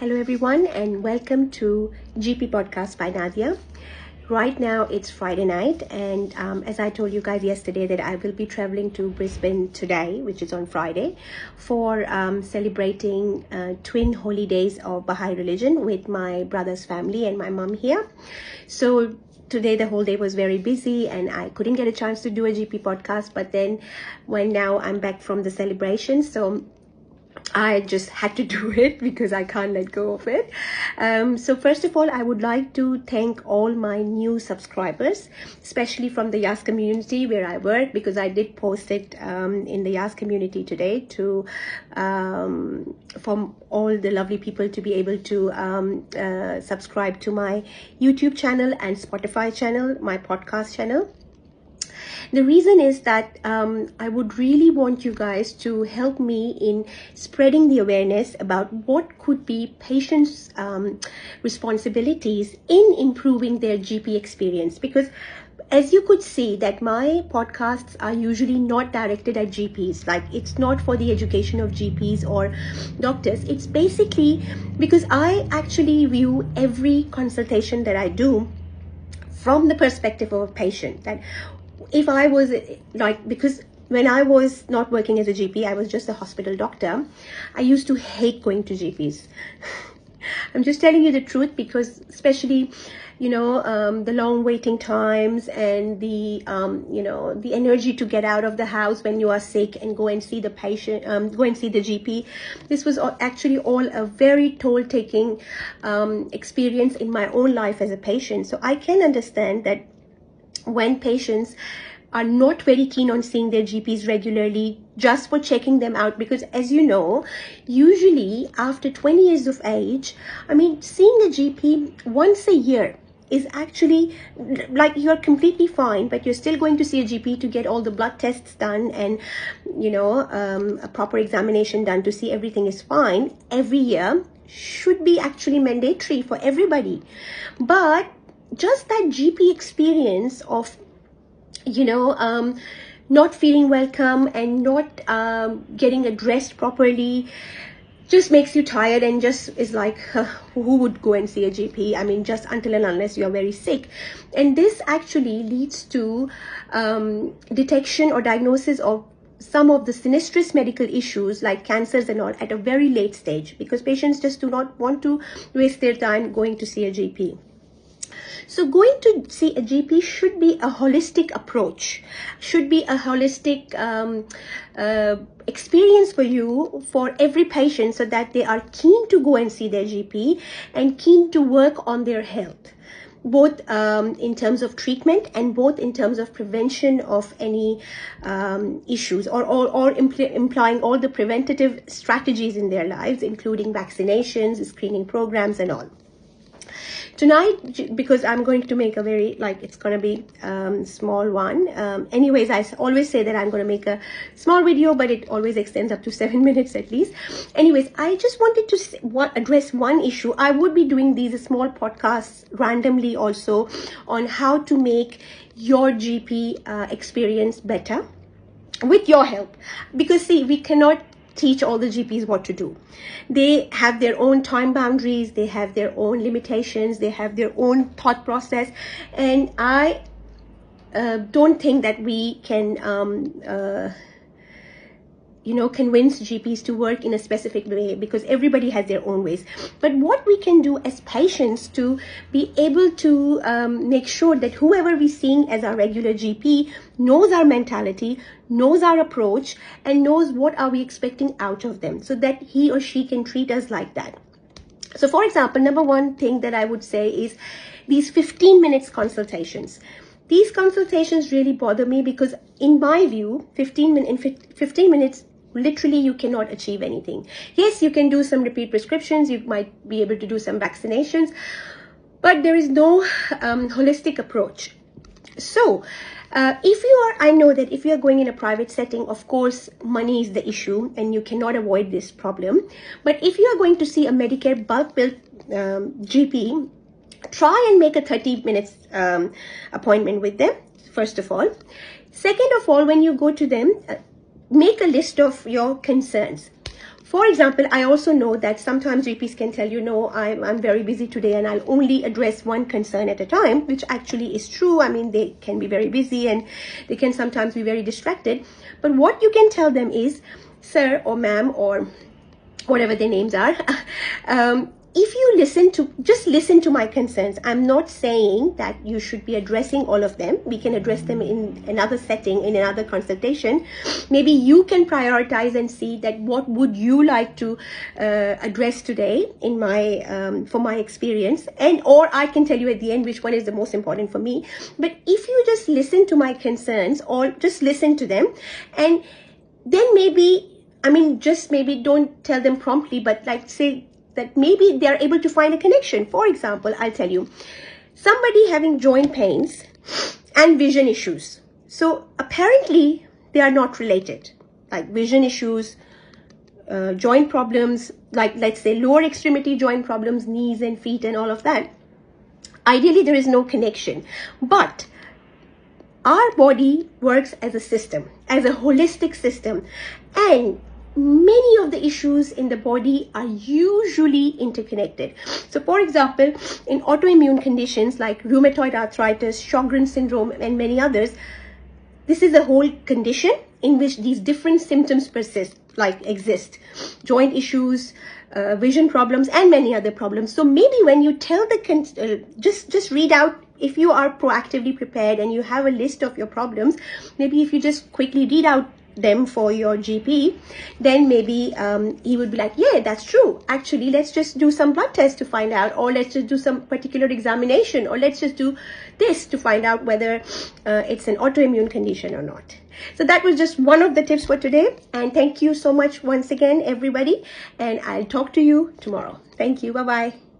Hello everyone and welcome to GP Podcast by Nadia. Right now it's Friday night and as I told you guys yesterday that I will be traveling to Brisbane today, which is on Friday, for celebrating twin holy days of Baha'i religion with my brother's family and my mom here. So today the whole day was very busy and I couldn't get a chance to do a GP podcast, but then now I'm back from the celebration, so I just had to do it because I can't let go of it. So first of all, I would like to thank all my new subscribers, especially from the Yas community where I work, because I did post it in the Yas community today to from all the lovely people to be able to subscribe to my YouTube channel and Spotify channel, my podcast channel. The reason is that I would really want you guys to help me in spreading the awareness about what could be patients' responsibilities in improving their GP experience, because as you could see that my podcasts are usually not directed at GPs. Like, it's not for the education of GPs or doctors. It's basically because I actually view every consultation that I do from the perspective of a patient. That if I was because when I was not working as a GP, I was just a hospital doctor, I used to hate going to GPs. I'm just telling you the truth, because especially, the long waiting times and the, the energy to get out of the house when you are sick and go and see the patient, go and see the GP. This was actually all a very toll-taking experience in my own life as a patient. So I can understand that when patients are not very keen on seeing their GPs regularly just for checking them out, because as you know, usually after 20 years of age, seeing a GP once a year is actually like you're completely fine, but you're still going to see a GP to get all the blood tests done and a proper examination done to see everything is fine every year should be actually mandatory for everybody. But just that GP experience of not feeling welcome and not getting addressed properly just makes you tired and just is like, who would go and see a GP? Just until and unless you're very sick. And this actually leads to detection or diagnosis of some of the sinistrous medical issues like cancers and all at a very late stage, because patients just do not want to waste their time going to see a GP. So going to see a GP should be a holistic approach, should be a holistic experience for you, for every patient, so that they are keen to go and see their GP and keen to work on their health, both in terms of treatment and both in terms of prevention of any issues, or implying all the preventative strategies in their lives, including vaccinations, screening programs and all. Tonight, because I'm going to make a very, it's going to be small one. Anyways, I always say that I'm going to make a small video, but it always extends up to 7 minutes at least. Anyways, I just wanted to address one issue. I would be doing these small podcasts randomly also on how to make your GP experience better with your help. Because see, we cannot teach all the GPs what to do. They have their own time boundaries, they have their own limitations, they have their own thought process, and I don't think that we can convince GPs to work in a specific way, because everybody has their own ways. But what we can do as patients to be able to make sure that whoever we're seeing as our regular GP knows our mentality, knows our approach, and knows what are we expecting out of them, so that he or she can treat us like that. So for example, number one thing that I would say is these 15 minutes consultations. These consultations really bother me, because in my view, 15 minutes, literally you cannot achieve anything. Yes, you can do some repeat prescriptions, you might be able to do some vaccinations, but there is no holistic approach. So I know that if you are going in a private setting, of course, money is the issue and you cannot avoid this problem. But if you are going to see a Medicare bulk bill GP, try and make a 30 minutes appointment with them, first of all. Second of all, when you go to them, make a list of your concerns. For example, I also know that sometimes GPs can tell you, no, I'm very busy today and I'll only address one concern at a time, which actually is true. I mean, they can be very busy and they can sometimes be very distracted. But what you can tell them is, sir or ma'am or whatever their names are, if you just listen to my concerns. I'm not saying that you should be addressing all of them. We can address them in another setting, in another consultation. Maybe you can prioritize and see that what would you like to address today in my for my experience, and or I can tell you at the end which one is the most important for me. But if you just listen to my concerns, or just listen to them, and then maybe, I mean, just maybe don't tell them promptly, but like say that maybe they're able to find a connection. For example, I'll tell you, somebody having joint pains and vision issues. So apparently they are not related, like vision issues, joint problems, like let's say lower extremity joint problems, knees and feet and all of that. Ideally, there is no connection, but our body works as a system, as a holistic system, and many of the issues in the body are usually interconnected. So for example, in autoimmune conditions like rheumatoid arthritis, Sjogren's syndrome, and many others, this is a whole condition in which these different symptoms exist. Joint issues, vision problems, and many other problems. So maybe when you tell the just read out, if you are proactively prepared and you have a list of your problems, maybe if you just quickly read out them for your GP, then maybe he would be like, yeah, that's true. Actually, let's just do some blood tests to find out, or let's just do some particular examination, or let's just do this to find out whether it's an autoimmune condition or not. So that was just one of the tips for today. And thank you so much once again, everybody. And I'll talk to you tomorrow. Thank you. Bye-bye.